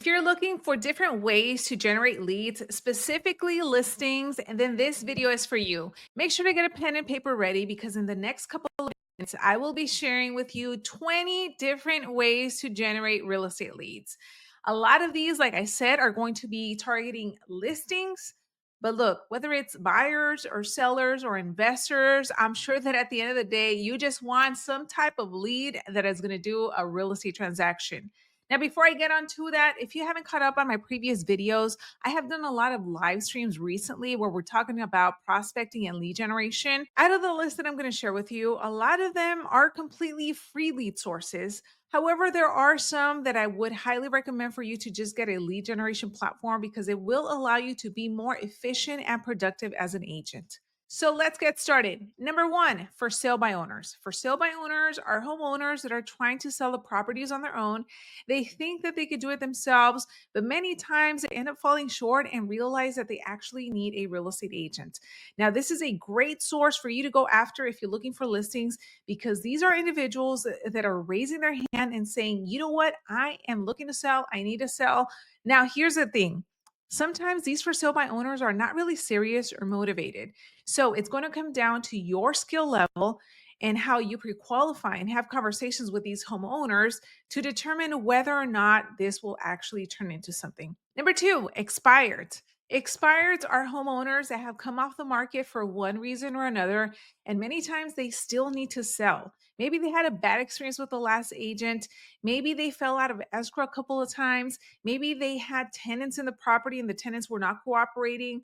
If you're looking for different ways to generate leads, specifically listings, and then this video is for you. Make sure to get a pen and paper ready because in the next couple of minutes, I will be sharing with you 20 different ways to generate real estate leads. A lot of these, like I said, are going to be targeting listings. But look, whether it's buyers or sellers or investors, I'm sure that at the end of the day, you just want some type of lead that is going to do a real estate transaction. Now, before I get on to that, if you haven't caught up on my previous videos, I have done a lot of live streams recently where we're talking about prospecting and lead generation. Out of the list that I'm going to share with you, a lot of them are completely free lead sources. However, there are some that I would highly recommend for you to just get a lead generation platform because it will allow you to be more efficient and productive as an agent. So let's get started. Number one, for sale by owners. For sale by owners are homeowners that are trying to sell the properties on their own. They think that they could do it themselves, but many times they end up falling short and realize that they actually need a real estate agent. Now, this is a great source for you to go after if you're looking for listings because these are individuals that are raising their hand and saying, you know what, I am looking to sell, I need to sell. Now, here's the thing. Sometimes these for sale by owners are not really serious or motivated. So it's going to come down to your skill level and how you pre-qualify and have conversations with these homeowners to determine whether or not this will actually turn into something. Number two, expired. Expireds are homeowners that have come off the market for one reason or another, and many times they still need to sell. Maybe they had a bad experience with the last agent. Maybe they fell out of escrow a couple of times. Maybe they had tenants in the property and the tenants were not cooperating.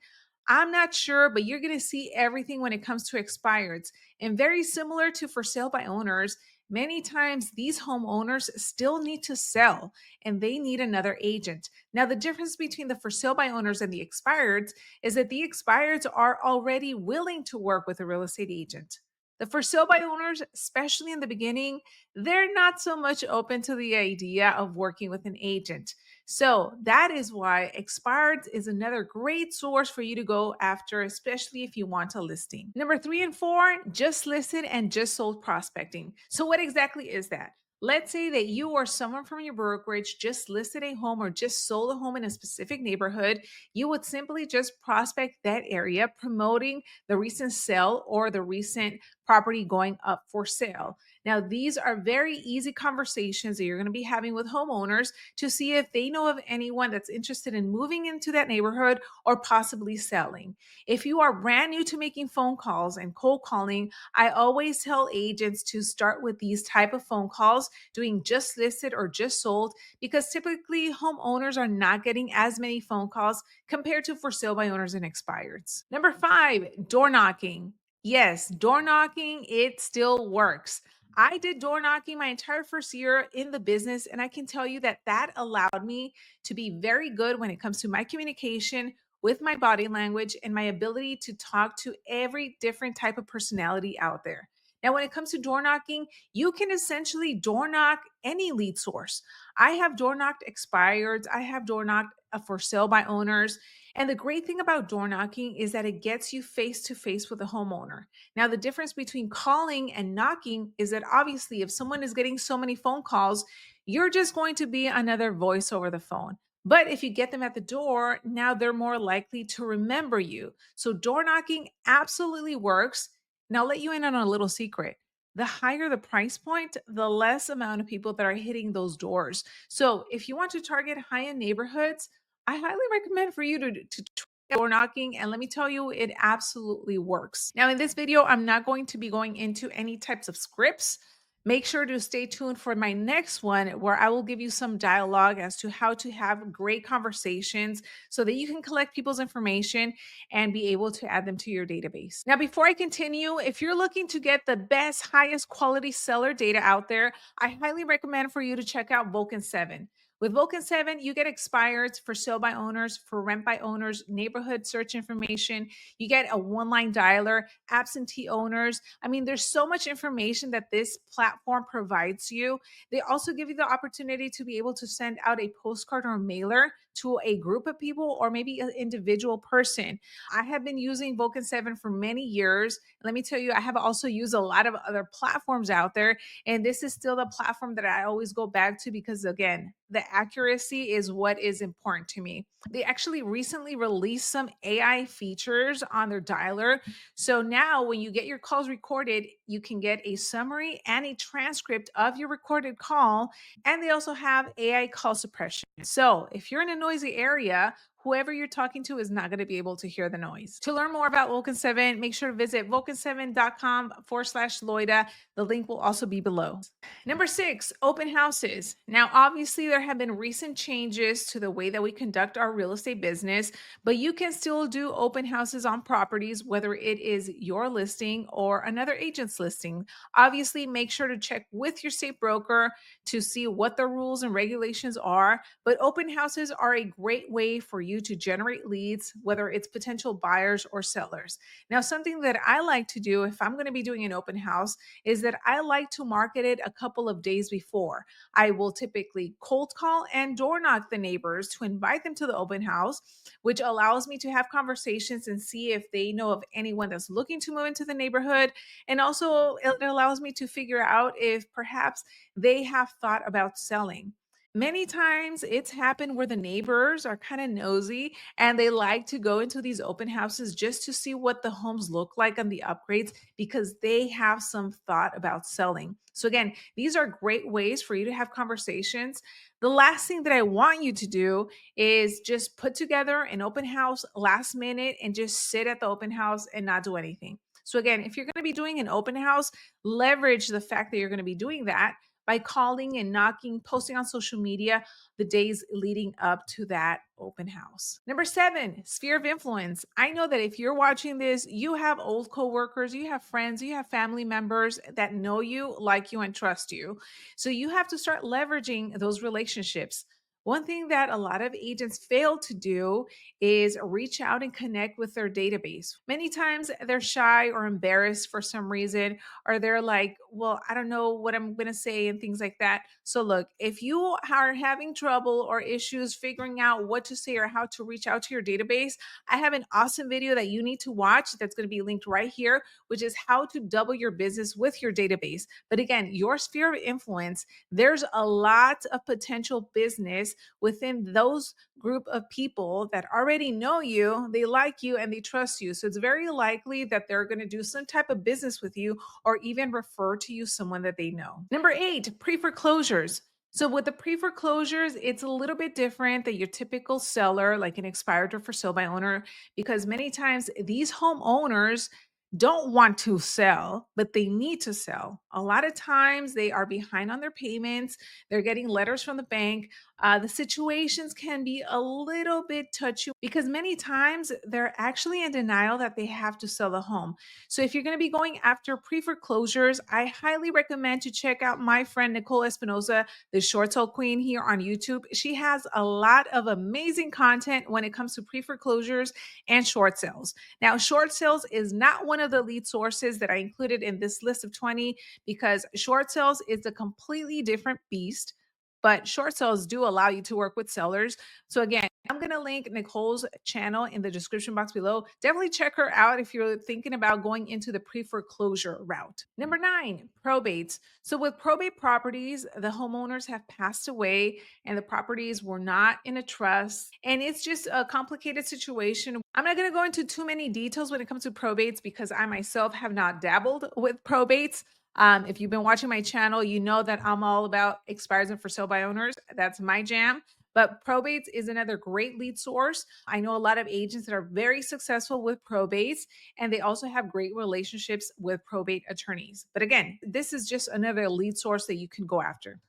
I'm not sure, but you're going to see everything when it comes to expireds. And very similar to for sale by owners, many times these homeowners still need to sell and they need another agent. Now, the difference between the for sale by owners and the expireds is that the expireds are already willing to work with a real estate agent. The for sale by owners, especially in the beginning, they're not so much open to the idea of working with an agent. So that is why expired is another great source for you to go after, especially if you want a listing. Number three and four, just listed and just sold prospecting. So what exactly is that? Let's say that you or someone from your brokerage just listed a home or just sold a home in a specific neighborhood. You would simply just prospect that area, promoting the recent sale or the recent property going up for sale. Now, these are very easy conversations that you're going to be having with homeowners to see if they know of anyone that's interested in moving into that neighborhood or possibly selling. If you are brand new to making phone calls and cold calling, I always tell agents to start with these type of phone calls, doing just listed or just sold, because typically homeowners are not getting as many phone calls compared to for sale by owners and expireds. Number five, door knocking. Yes, door knocking, it still works. I did door knocking my entire first year in the business, and I can tell you that that allowed me to be very good when it comes to my communication with my body language and my ability to talk to every different type of personality out there. Now, when it comes to door knocking, you can essentially door knock any lead source. I have door knocked expireds, I have door knocked for sale by owners. And the great thing about door knocking is that it gets you face to face with a homeowner. Now, the difference between calling and knocking is that obviously, if someone is getting so many phone calls, you're just going to be another voice over the phone. But if you get them at the door, now they're more likely to remember you. So, door knocking absolutely works. Now, I'll let you in on a little secret. The higher the price point, the less amount of people that are hitting those doors. So, if you want to target high end neighborhoods, I highly recommend for you to try door knocking. And let me tell you, it absolutely works. Now, in this video, I'm not going to be going into any types of scripts. Make sure to stay tuned for my next one where I will give you some dialogue as to how to have great conversations so that you can collect people's information and be able to add them to your database. Now, before I continue, if you're looking to get the best, highest quality seller data out there, I highly recommend for you to check out Vulcan 7. With Vulcan 7, you get expireds for sale by owners, for rent by owners, neighborhood search information. You get a one-line dialer, absentee owners. I mean, there's so much information that this platform provides you. They also give you the opportunity to be able to send out a postcard or a mailer to a group of people or maybe an individual person. I have been using Vulcan 7 for many years. Let me tell you, I have also used a lot of other platforms out there. And this is still the platform that I always go back to because, again, the accuracy is what is important to me. They actually recently released some AI features on their dialer. So now when you get your calls recorded, you can get a summary and a transcript of your recorded call. And they also have AI call suppression. So if you're in a noisy area, whoever you're talking to is not going to be able to hear the noise. To learn more about Vulcan 7, make sure to visit vulcan7.com/Loida. The link will also be below. Number 6, open houses. Now, obviously, there have been recent changes to the way that we conduct our real estate business, but you can still do open houses on properties, whether it is your listing or another agent's listing. Obviously, make sure to check with your state broker to see what the rules and regulations are. But open houses are a great way for you to generate leads, whether it's potential buyers or sellers. Now, something that I like to do if I'm going to be doing an open house is that I like to market it a couple of days before. I will typically cold call and door knock the neighbors to invite them to the open house, which allows me to have conversations and see if they know of anyone that's looking to move into the neighborhood. And also, it allows me to figure out if perhaps they have thought about selling. Many times it's happened where the neighbors are kind of nosy and they like to go into these open houses just to see what the homes look like on the upgrades because they have some thought about selling. So, again, these are great ways for you to have conversations. The last thing that I want you to do is just put together an open house last minute and just sit at the open house and not do anything. So, again, if you're going to be doing an open house, leverage the fact that you're going to be doing that by calling and knocking, posting on social media the days leading up to that open house. Number 7, sphere of influence. I know that if you're watching this, you have old coworkers, you have friends, you have family members that know you, like you, and trust you. So you have to start leveraging those relationships. One thing that a lot of agents fail to do is reach out and connect with their database. Many times they're shy or embarrassed for some reason, or they're like, well, I don't know what I'm going to say and things like that. So, look, if you are having trouble or issues figuring out what to say or how to reach out to your database, I have an awesome video that you need to watch that's going to be linked right here, which is how to double your business with your database. But again, your sphere of influence, there's a lot of potential business within those group of people that already know you, they like you, and they trust you. So it's very likely that they're going to do some type of business with you or even refer to you someone that they know. Number 8, pre-foreclosures. So with the pre-foreclosures, it's a little bit different than your typical seller, like an expired or for sale by owner, because many times these homeowners don't want to sell, but they need to sell. A lot of times they are behind on their payments. They're getting letters from the bank. The situations can be a little bit touchy because many times they're actually in denial that they have to sell the home. So if you're going to be going after pre-foreclosures, I highly recommend to check out my friend Nicole Espinosa, the short sale queen here on YouTube. She has a lot of amazing content when it comes to pre-foreclosures and short sales. Now, short sales is not one of the lead sources that I included in this list of 20 because short sales is a completely different beast. But short sales do allow you to work with sellers. So, again, I'm going to link Nicole's channel in the description box below. Definitely check her out if you're thinking about going into the pre-foreclosure route. Number 9, probates. So with probate properties, the homeowners have passed away and the properties were not in a trust. And it's just a complicated situation. I'm not going to go into too many details when it comes to probates because I myself have not dabbled with probates. If you've been watching my channel, you know that I'm all about expires and for sale by owners. That's my jam. But probates is another great lead source. I know a lot of agents that are very successful with probates, and they also have great relationships with probate attorneys. But again, this is just another lead source that you can go after.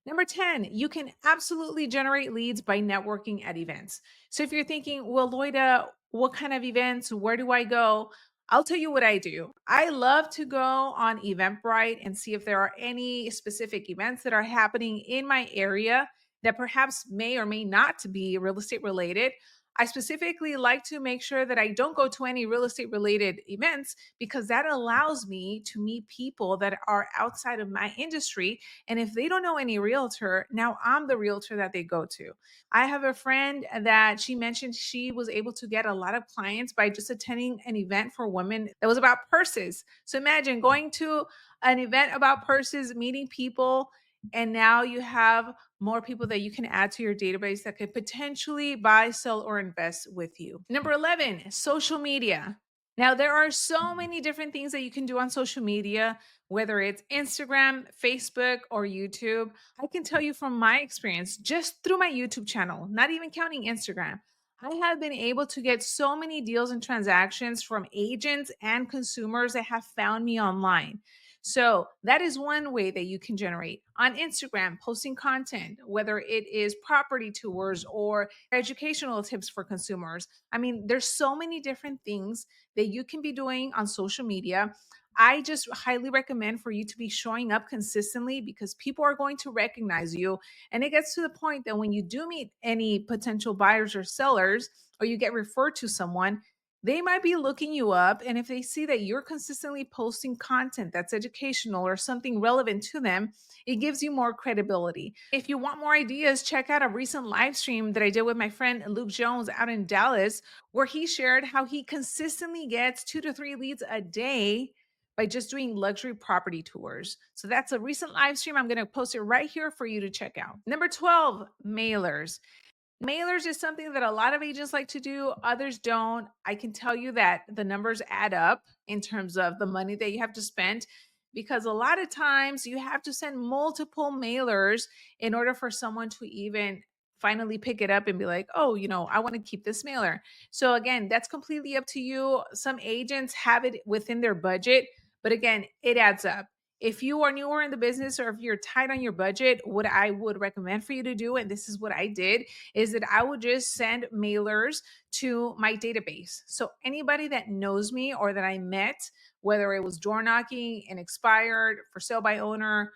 Number 10, you can absolutely generate leads by networking at events. So if you're thinking, well, Loida, what kind of events? Where do I go? I'll tell you what I do. I love to go on Eventbrite and see if there are any specific events that are happening in my area that perhaps may or may not be real estate related. I specifically like to make sure that I don't go to any real estate related events because that allows me to meet people that are outside of my industry, and if they don't know any realtor, now I'm the realtor that they go to. I have a friend that she mentioned she was able to get a lot of clients by just attending an event for women that was about purses. So imagine going to an event about purses, meeting people, and now you have more people that you can add to your database that could potentially buy, sell, or invest with you. Number 11, social media. Now, there are so many different things that you can do on social media, whether it's Instagram, Facebook, or YouTube. I can tell you from my experience, just through my YouTube channel, not even counting Instagram, I have been able to get so many deals and transactions from agents and consumers that have found me online. So that is one way that you can generate on Instagram, posting content, whether it is property tours or educational tips for consumers. I mean, there's so many different things that you can be doing on social media. I just highly recommend for you to be showing up consistently because people are going to recognize you. And it gets to the point that when you do meet any potential buyers or sellers, or you get referred to someone, they might be looking you up. And if they see that you're consistently posting content that's educational or something relevant to them, it gives you more credibility. If you want more ideas, check out a recent live stream that I did with my friend Luke Jones out in Dallas, where he shared how he consistently gets 2 to 3 leads a day by just doing luxury property tours. So that's a recent live stream. I'm going to post it right here for you to check out. Number 12, mailers. Mailers is something that a lot of agents like to do, others don't. I can tell you that the numbers add up in terms of the money that you have to spend because a lot of times you have to send multiple mailers in order for someone to even finally pick it up and be like, oh, I want to keep this mailer. So, again, that's completely up to you. Some agents have it within their budget, but again, it adds up. If you are newer in the business or if you're tight on your budget, what I would recommend for you to do, and this is what I did, is that I would just send mailers to my database. So anybody that knows me or that I met, whether it was door knocking, an expired, for sale by owner,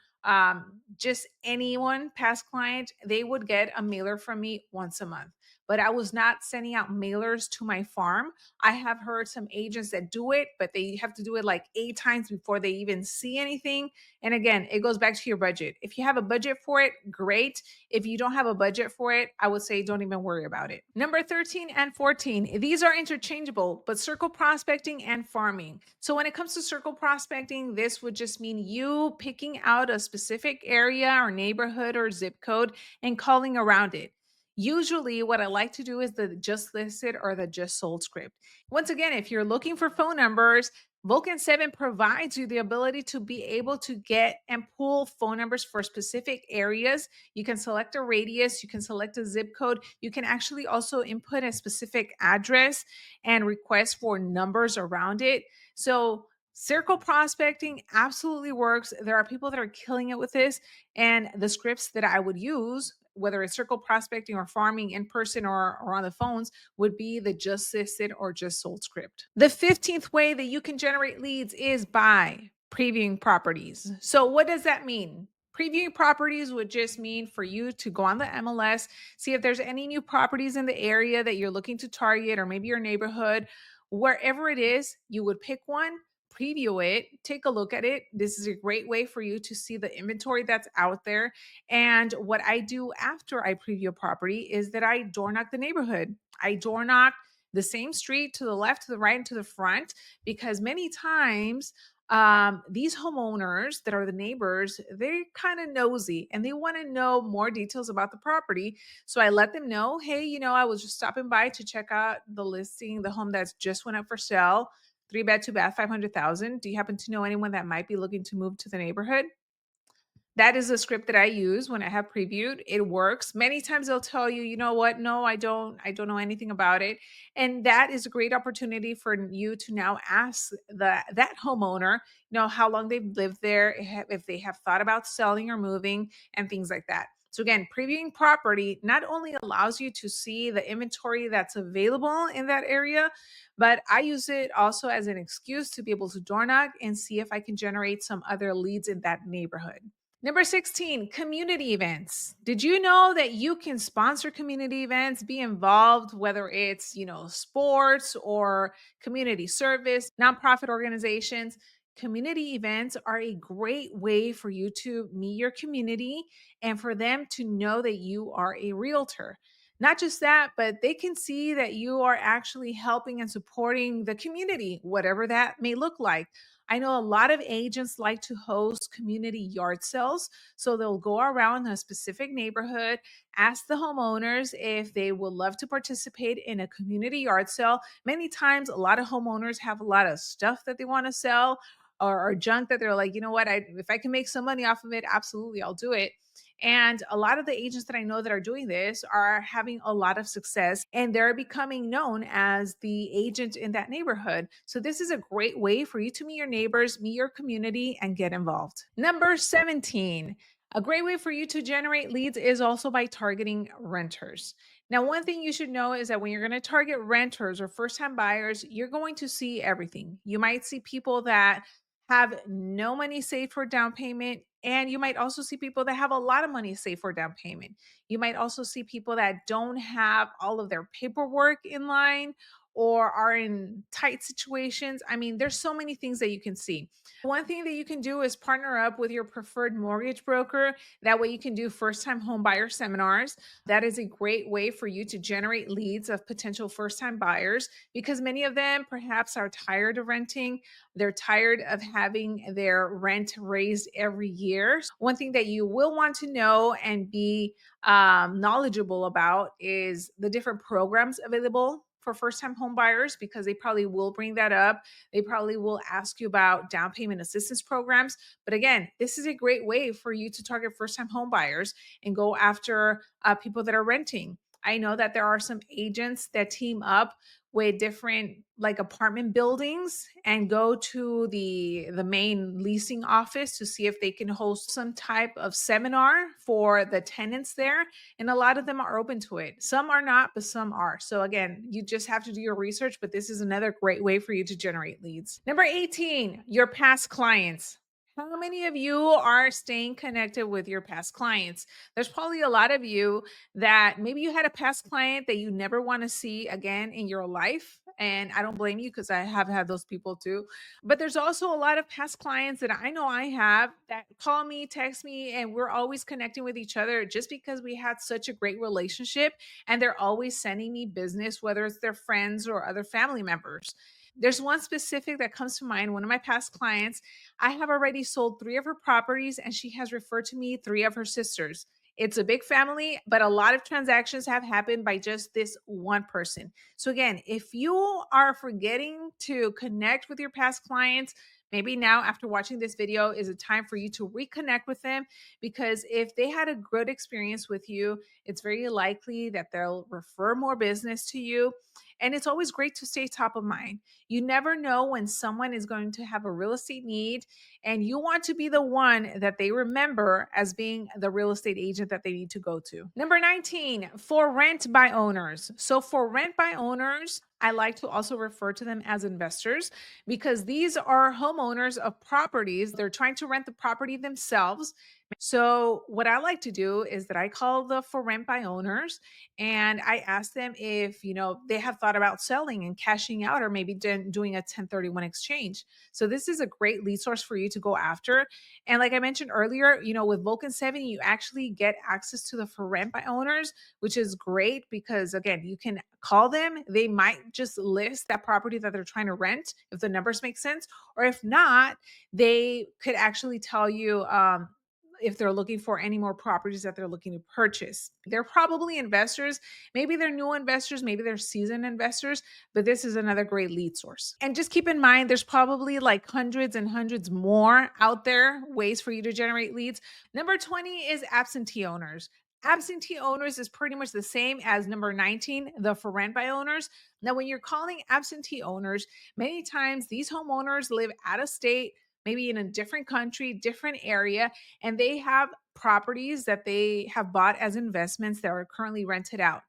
just anyone, past client, they would get a mailer from me once a month. But I was not sending out mailers to my farm. I have heard some agents that do it, but they have to do it like 8 times before they even see anything. And again, it goes back to your budget. If you have a budget for it, great. If you don't have a budget for it, I would say don't even worry about it. Number 13 and 14, these are interchangeable, but circle prospecting and farming. So when it comes to circle prospecting, this would just mean you picking out a specific area or neighborhood or zip code and calling around it. Usually, what I like to do is the just listed or the just sold script. Once again, if you're looking for phone numbers, Vulcan 7 provides you the ability to be able to get and pull phone numbers for specific areas. You can select a radius, you can select a zip code, you can actually also input a specific address and request for numbers around it. So, circle prospecting absolutely works. There are people that are killing it with this, and the scripts that I would use, whether it's circle prospecting or farming in person or on the phones, would be the just listed or just sold script. The 15th way that you can generate leads is by previewing properties. So, what does that mean? Previewing properties would just mean for you to go on the MLS, see if there's any new properties in the area that you're looking to target, or maybe your neighborhood. Wherever it is, you would pick one, preview it, take a look at it. This is a great way for you to see the inventory that's out there. And what I do after I preview a property is that I door knock the neighborhood. I door knock the same street to the left, to the right, and to the front, because many times these homeowners that are the neighbors, they're kind of nosy and they want to know more details about the property. So I let them know, hey, I was just stopping by to check out the listing, the home that's just went up for sale, 3 bed, 2 bath, 500,000. Do you happen to know anyone that might be looking to move to the neighborhood? That is a script that I use when I have previewed. It works. Many times they'll tell you, you know what? No, I don't know anything about it. And that is a great opportunity for you to now ask that homeowner, how long they've lived there, if they have thought about selling or moving and things like that. So again, previewing property not only allows you to see the inventory that's available in that area, but I use it also as an excuse to be able to door knock and see if I can generate some other leads in that neighborhood. Number 16, community events. Did you know that you can sponsor community events, be involved, whether it's, sports or community service, nonprofit organizations? Community events are a great way for you to meet your community and for them to know that you are a realtor. Not just that, but they can see that you are actually helping and supporting the community, whatever that may look like. I know a lot of agents like to host community yard sales. So they'll go around a specific neighborhood, ask the homeowners if they would love to participate in a community yard sale. Many times, a lot of homeowners have a lot of stuff that they want to sell, or junk that they're like, you know what, if I can make some money off of it, absolutely, I'll do it. And a lot of the agents that I know that are doing this are having a lot of success, and they're becoming known as the agent in that neighborhood. So, this is a great way for you to meet your neighbors, meet your community, and get involved. Number 17, a great way for you to generate leads is also by targeting renters. Now, one thing you should know is that when you're going to target renters or first time buyers, you're going to see everything. You might see people that have no money saved for down payment. And you might also see people that have a lot of money saved for down payment. You might also see people that don't have all of their paperwork in line or are in tight situations. I mean, there's so many things that you can see. One thing that you can do is partner up with your preferred mortgage broker. That way you can do first time home buyer seminars. That is a great way for you to generate leads of potential first time buyers, because many of them perhaps are tired of renting. They're tired of having their rent raised every year. One thing that you will want to know and be knowledgeable about is the different programs available for first time home buyers, because they probably will bring that up. They probably will ask you about down payment assistance programs. But again, this is a great way for you to target first time home buyers and go after people that are renting. I know that there are some agents that team up with different like apartment buildings and go to the main leasing office to see if they can host some type of seminar for the tenants there, and a lot of them are open to it. Some are not, but some are. So again, you just have to do your research, but this is another great way for you to generate leads. Number 18, your past clients. How many of you are staying connected with your past clients? There's probably a lot of you that maybe you had a past client that you never want to see again in your life. And I don't blame you, because I have had those people too. But there's also a lot of past clients that I know I have that call me, text me, and we're always connecting with each other just because we had such a great relationship. And they're always sending me business, whether it's their friends or other family members. There's one specific that comes to mind. One of my past clients, I have already sold 3 of her properties, and she has referred to me 3 of her sisters. It's a big family, but a lot of transactions have happened by just this one person. So, again, if you are forgetting to connect with your past clients, maybe now after watching this video is a time for you to reconnect with them, because if they had a good experience with you, it's very likely that they'll refer more business to you. And it's always great to stay top of mind. You never know when someone is going to have a real estate need, and you want to be the one that they remember as being the real estate agent that they need to go to. Number 19, for rent by owners. So, for rent by owners, I like to also refer to them as investors, because these are homeowners of properties. They're trying to rent the property themselves. So, what I like to do is that I call the for rent by owners, and I ask them if, they have thought about selling and cashing out, or maybe doing a 1031 exchange. So this is a great lead source for you to go after. And like I mentioned earlier, with Vulcan 7, you actually get access to the for rent by owners, which is great because again, you can call them. They might just list that property that they're trying to rent if the numbers make sense. Or if not, they could actually tell you if they're looking for any more properties that they're looking to purchase. They're probably investors. Maybe they're new investors, maybe they're seasoned investors, but this is another great lead source. And just keep in mind, there's probably like hundreds and hundreds more out there ways for you to generate leads. Number 20 is absentee owners. Absentee owners is pretty much the same as number 19, the for rent by owners. Now, when you're calling absentee owners, many times these homeowners live out of state, maybe in a different country, different area, and they have properties that they have bought as investments that are currently rented out.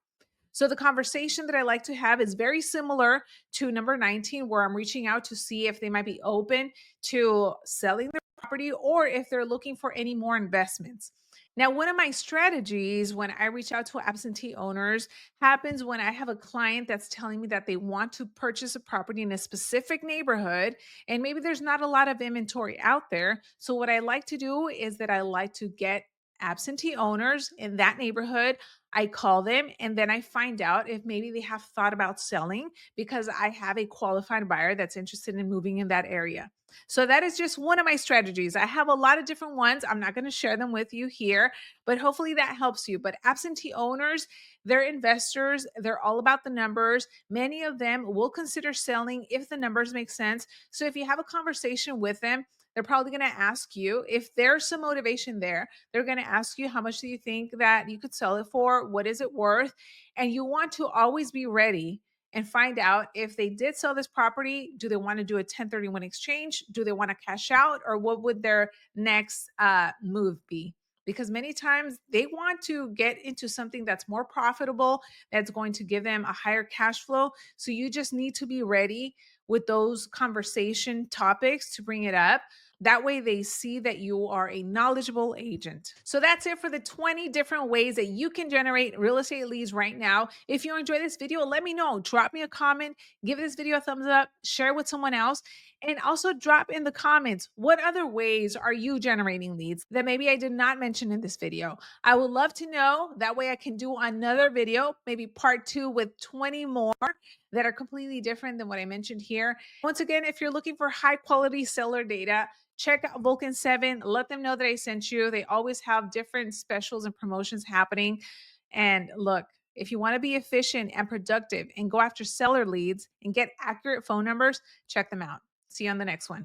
So the conversation that I like to have is very similar to number 19, where I'm reaching out to see if they might be open to selling their property or if they're looking for any more investments. Now, one of my strategies when I reach out to absentee owners happens when I have a client that's telling me that they want to purchase a property in a specific neighborhood, and maybe there's not a lot of inventory out there. So, what I like to do is that I like to get absentee owners in that neighborhood. I call them and then I find out if maybe they have thought about selling because I have a qualified buyer that's interested in moving in that area. So that is just one of my strategies. I have a lot of different ones. I'm not going to share them with you here, but hopefully that helps you. But absentee owners, they're investors. They're all about the numbers. Many of them will consider selling if the numbers make sense. So if you have a conversation with them, they're probably going to ask you if there's some motivation there. They're going to ask you, how much do you think that you could sell it for? What is it worth? And you want to always be ready and find out if they did sell this property. Do they want to do a 1031 exchange? Do they want to cash out? Or what would their next move be? Because many times they want to get into something that's more profitable, that's going to give them a higher cash flow. So you just need to be ready with those conversation topics to bring it up. That way they see that you are a knowledgeable agent. So that's it for the 20 different ways that you can generate real estate leads right now. If you enjoyed this video, let me know. Drop me a comment, give this video a thumbs up, share it with someone else, and also drop in the comments, what other ways are you generating leads that maybe I did not mention in this video? I would love to know. That way I can do another video, maybe part 2 with 20 more that are completely different than what I mentioned here. Once again, if you're looking for high quality seller data, check out Vulcan 7. Let them know that I sent you. They always have different specials and promotions happening. And look, if you want to be efficient and productive and go after seller leads and get accurate phone numbers, check them out. See you on the next one.